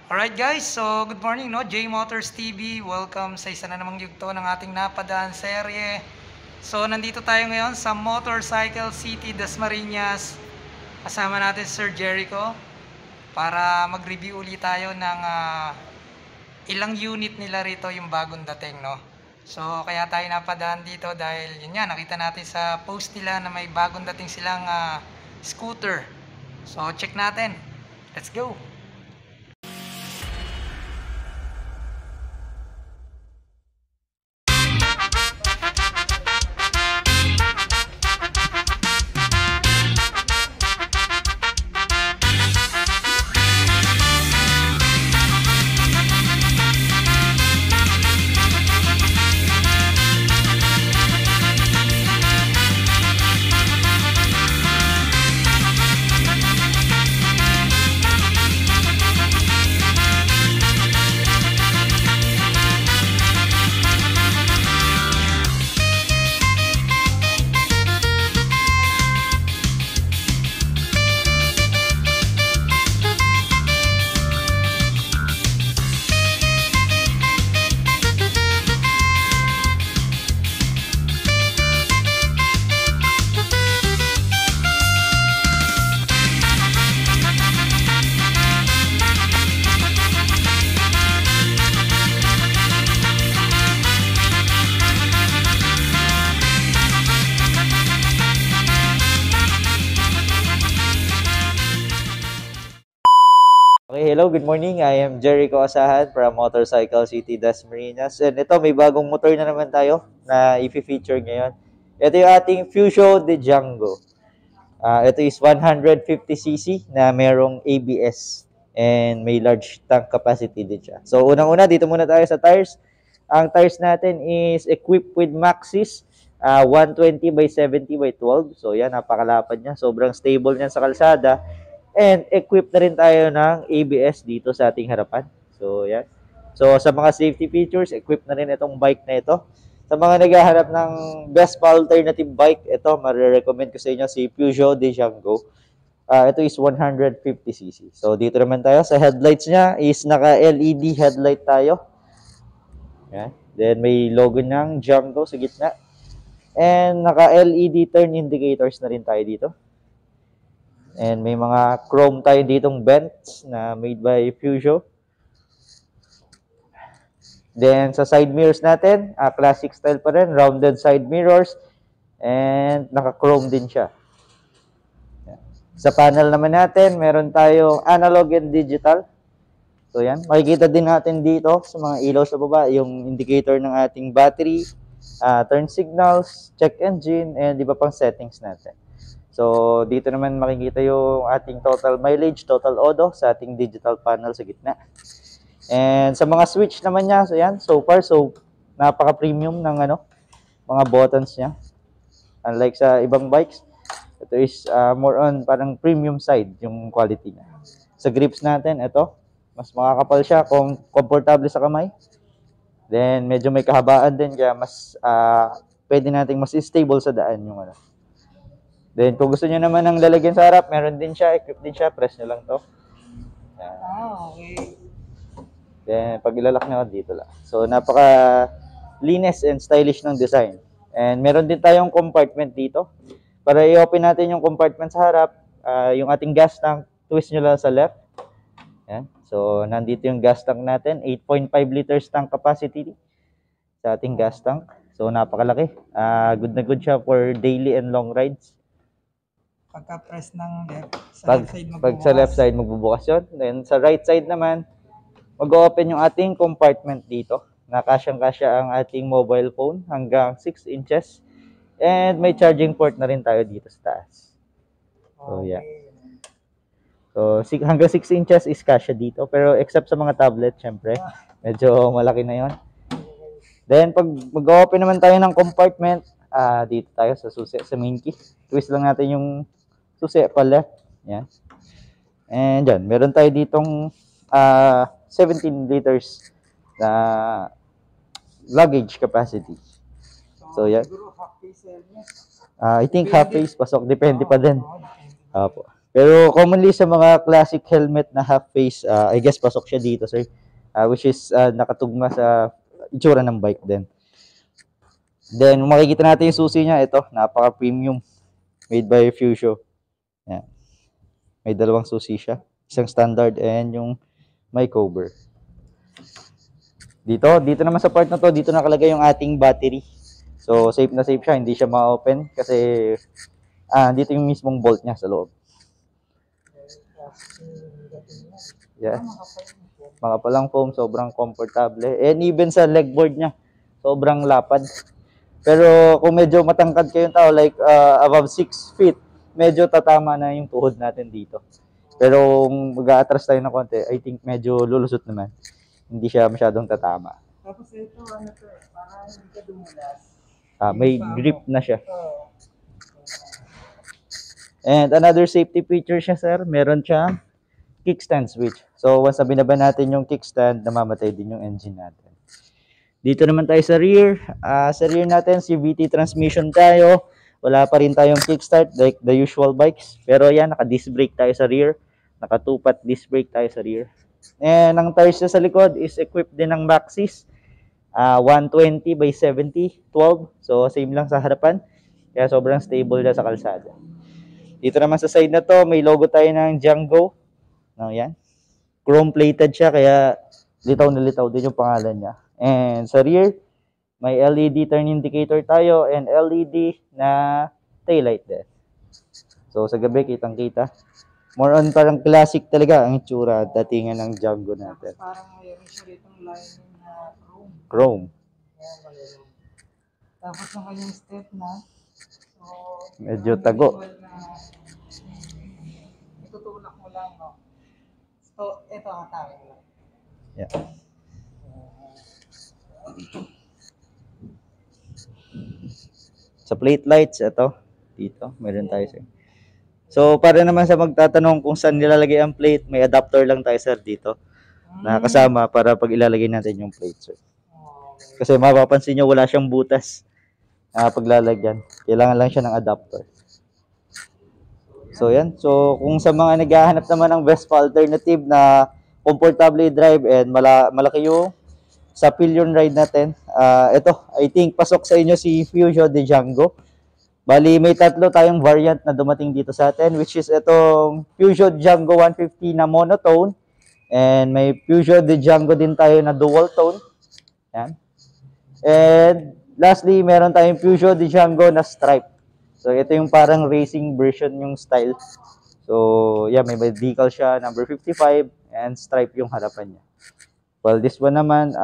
Alright guys, so good morning no, J Motors TV. Welcome sa isa na namang yugto ng ating napadaan serye. So nandito tayo ngayon sa Motorcycle City, Dasmariñas. Kasama natin Sir Jericho para mag-review ulit tayo ng ilang unit nila rito yung bagong dating no. So kaya tayo napadaan dito dahil yun nga, nakita natin sa post nila na may bagong dating silang scooter. So check natin. Let's go. Okay, hello, good morning. I am Jericho Asahan from Motorcycle City, Dasmariñas. And ito, may bagong motor na naman tayo na i-feature ngayon. Ito yung ating Fusion de Django. Ito is 150cc na merong ABS and may large tank capacity din siya. So, unang-una, dito muna tayo sa tires. Ang tires natin is equipped with Maxxis 120 by 70 by 12. So, yan, napakalapad niya. Sobrang stable niyan sa kalsada. And equipped na rin tayo ng ABS dito sa ating harapan. So, yan. So, sa mga safety features, equipped na rin itong bike na ito. Sa mga naghahanap ng best alternative bike, ito, marirecommend ko sa inyo si Peugeot de Django. Ito is 150cc. So, dito naman tayo. Sa headlights niya is naka-LED headlight tayo. Yan. Then, may logo ng Django sa gitna. And naka-LED turn indicators na rin tayo dito. And may mga chrome tayo ditong vents na made by Peugeot. Then sa side mirrors natin, classic style pa rin, rounded side mirrors. And naka-chrome din siya. Sa panel naman natin, meron tayong analog and digital. So yan, makikita din natin dito sa mga ilaw sa baba, yung indicator ng ating battery, turn signals, check engine, and iba pang settings natin. So, dito naman makikita yung ating total mileage, total odo sa ating digital panel sa gitna. And sa mga switch naman niya, so yan, so far, so napaka-premium ng mga buttons niya. Unlike sa ibang bikes, ito is more on parang premium side yung quality niya. Sa grips natin, ito, mas makakapal siya, kung komportable sa kamay. Then, medyo may kahabaan din, kaya mas pwede nating mas stable sa daan yung Then, kung gusto nyo naman ng lalagyan sa harap, meron din siya, equip din siya, press nyo lang to. Yan. Okay. Then, pag ilalak nyo, dito lang. So, napaka-linis and stylish ng design. And meron din tayong compartment dito. Para i-open natin yung compartment sa harap, yung ating gas tank, twist nyo lang sa left. Yan. So, nandito yung gas tank natin, 8.5 liters tank capacity sa ating gas tank. So, napakalaki. Good na good siya for daily and long rides. Pagka-press ng left, sa left side magbubukas yun. Then sa right side naman, mag-open yung ating compartment dito. Nakasyang-kasya ang ating mobile phone hanggang 6 inches. And may charging port na rin tayo dito sa taas. So, yeah. So, hanggang 6 inches is kasya dito. Pero except sa mga tablet, syempre, medyo malaki na yon. Then, pag mag-open naman tayo ng compartment, dito tayo sa susi, sa main key. Twist lang natin yung susi pa left. Yan. And yan, meron tayo ditong 17 liters na luggage capacity. So, yan. I think half face pasok. Depende pa din. Opo. Pero commonly sa mga classic helmet na half face, I guess pasok siya dito, sir. Which is nakatugma sa itsura ng bike din. Then makikita natin yung susi niya, ito, napaka-premium. Made by Fusio. Yan. May dalawang susi siya. Isang standard and yung may cover. Dito naman sa part na to, dito nakalagay yung ating battery. So, safe na safe siya. Hindi siya ma-open kasi dito yung mismong bolt niya sa loob. Yeah. Makapalang foam, sobrang komportable. And even sa leg board niya, sobrang lapad. Pero kung medyo matangkad kayong tao, like above 6 feet, medyo tatama na yung tuhod natin dito. Pero kung mag-a-atras tayo ng konti, I think medyo lulusot naman. Hindi siya masyadong tatama. Tapos ito, ano to, para hindi ka dumulas. May grip na siya. And another safety feature siya, sir, meron siyang kickstand switch. So once na binaba natin yung kickstand, namamatay din yung engine natin. Dito naman tayo sa rear. Sa rear natin, CVT transmission tayo. Wala pa rin tayong kickstart like the usual bikes. Pero yan, naka-disc brake tayo sa rear. Naka-2-pot disc brake tayo sa rear. And ang tires sa likod is equipped din ng Maxxis. 120 by 70, 12. So same lang sa harapan. Kaya sobrang stable na sa kalsada. Dito naman sa side na to, may logo tayo ng Django. Yan. Chrome plated siya, kaya litaw na litaw din yung pangalan niya. And sa rear, may LED turn indicator tayo and LED na taillight din. So sa gabi, kitang-kita. More on parang classic talaga ang itsura datingan ng Django natin. Parang mayroon siya ditong lining na Chrome. Tapos ang kanyang step na. So, medyo tago. Itutulak mo lang, no? So, ito ang tawag lang. Yeah. Sa plate lights, ito. Dito, meron tayo, sir. So, para naman sa magtatanong kung saan nilalagay ang plate, may adapter lang tayo, sir, dito. Na kasama para pag ilalagay natin yung plate, sir. Kasi mapapansin nyo, wala siyang butas paglalagyan. Kailangan lang siya ng adapter. So, yan. So, kung sa mga naghahanap naman ng Vespa alternative na comfortably drive and malaki yung sa pillion ride natin, ito, I think pasok sa inyo si Fusio de Django. Bali, may tatlo tayong variant na dumating dito sa atin, which is itong Fusio Django 150 na monotone. And may Fusio de Django din tayo na dual tone. Yan. And lastly, meron tayong Fusio de Django na stripe. So, ito yung parang racing version yung style. So, yeah, may decal siya, number 55, and stripe yung harapan niya. Well, this one naman,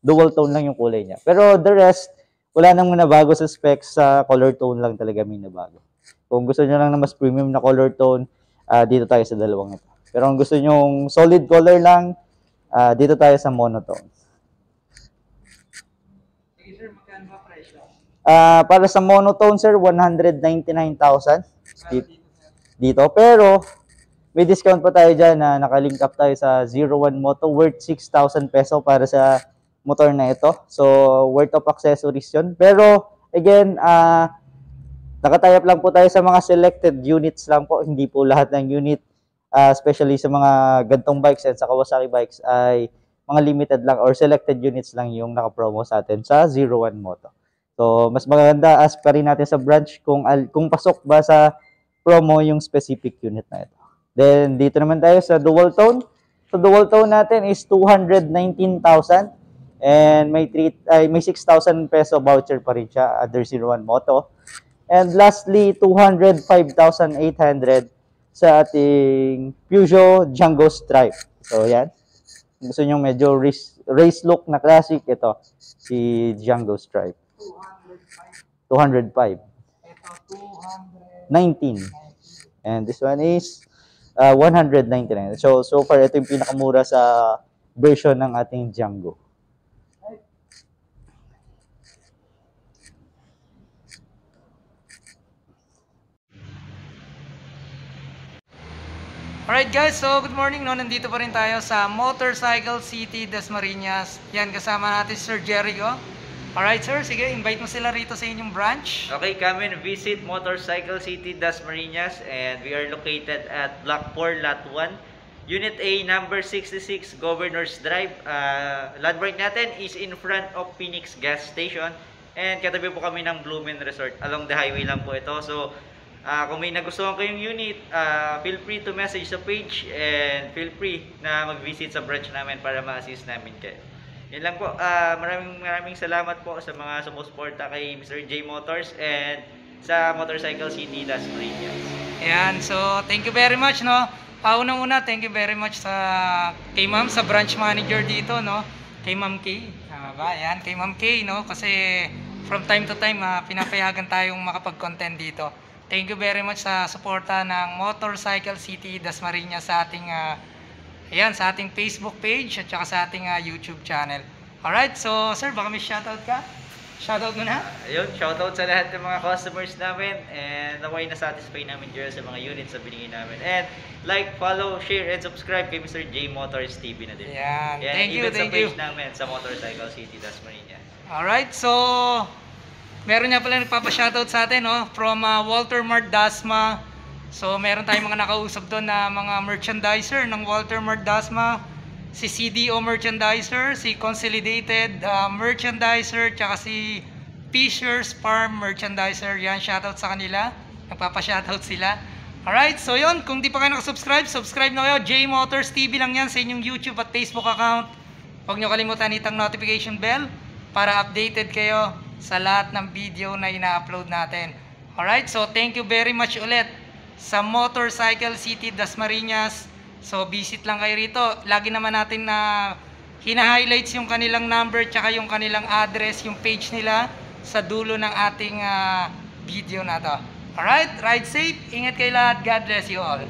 dual tone lang yung kulay niya. Pero the rest, wala nang nabago sa specs, sa color tone lang talaga may nabago. Kung gusto niyo lang na mas premium na color tone, dito tayo sa dalawang ito. Pero kung gusto niyo solid color lang, dito tayo sa monotone. Sige, sir, magkano ba presyo? Para sa monotone, sir, 199,000 dito. Pero may discount pa tayo dyan na nakalink up tayo sa 01 Moto worth 6,000 peso para sa motor na ito. So, worth of accessories yun. Pero, again, nakatayap lang po tayo sa mga selected units lang po. Hindi po lahat ng unit, especially sa mga gantong bikes and sa Kawasaki bikes, ay mga limited lang or selected units lang yung nakapromo sa atin sa 01 Moto. So, mas maganda as pa rin natin sa branch kung pasok ba sa promo yung specific unit na ito. Then, dito naman tayo sa dual tone. So, dual tone natin is 219,000 and may 6,000 peso voucher pa rin siya under 01 Moto. And lastly, 205,800 sa ating Peugeot Django Stripe. So, yan. Gusto nyo medyo race look na classic, ito, si Django Stripe. 205. Ito, 19. And this one is 199. So far, ito yung pinakamura sa version ng ating Django. Alright guys, so good morning, no? Nandito pa rin tayo sa Motorcycle City Dasmariñas. Yan, kasama natin si Sir Jericho. Alright sir, sige, invite mo sila rito sa inyong branch. Okay, come and visit Motorcycle City Dasmariñas, and we are located at Block 4, Lot 1, Unit A, number 66, Governors Drive. Landmark natin is in front of Phoenix Gas Station, and katabi po kami ng Bloomin Resort. Along the highway lang po ito. So, kung may nagustuhan kayong unit, feel free to message sa page, and feel free na mag-visit sa branch namin para ma-assist namin kayo. Yan lang po. Maraming salamat po sa mga sumusuporta kay Mr. J Motors and sa Motorcycle City Dasmariñas. Ayan, so thank you very much, no. Unang-una, thank you very much kay Ma'am, sa branch manager dito, no. Kay Ma'am Kay. Ayan, kay Ma'am Kay, no, kasi from time to time pinapayagan tayong makapag-content dito. Thank you very much sa suporta ng Motorcycle City Dasmariñas sa ating ayan, sa ating Facebook page at saka sa ating YouTube channel. Alright, so sir, baka may shoutout ka? Shoutout mo na? Ayun, shoutout sa lahat ng mga customers namin, and naway na-satisfy namin dyan sa mga units na binigay namin. And like, follow, share, and subscribe kay Mr. J Motors TV na din. Ayan, thank you, sa page namin sa Motorcycle City Dasmariñas. Alright, so meron niya pala nagpapa-shoutout sa atin, no? From Walter Mart Dasma. So, meron tayong mga nakausap doon na mga merchandiser ng Walter Mart Dasma, si CDO Merchandiser, si Consolidated Merchandiser, tsaka si Fisher's Farm Merchandiser. Yan, shoutout sa kanila. Nagpapa-shoutout sila. Alright, so yun, kung di pa kayo nakasubscribe, subscribe na kayo. J Motors TV lang yan sa inyong YouTube at Facebook account. Huwag nyo kalimutan itang notification bell para updated kayo sa lahat ng video na ina-upload natin. Alright, so thank you very much ulit sa Motorcycle City Dasmariñas. So visit lang kayo rito. Lagi naman natin na hina-highlights yung kanilang number tsaka yung kanilang address, yung page nila sa dulo ng ating video na to. Alright, ride safe. Ingat kayo lahat. God bless you all.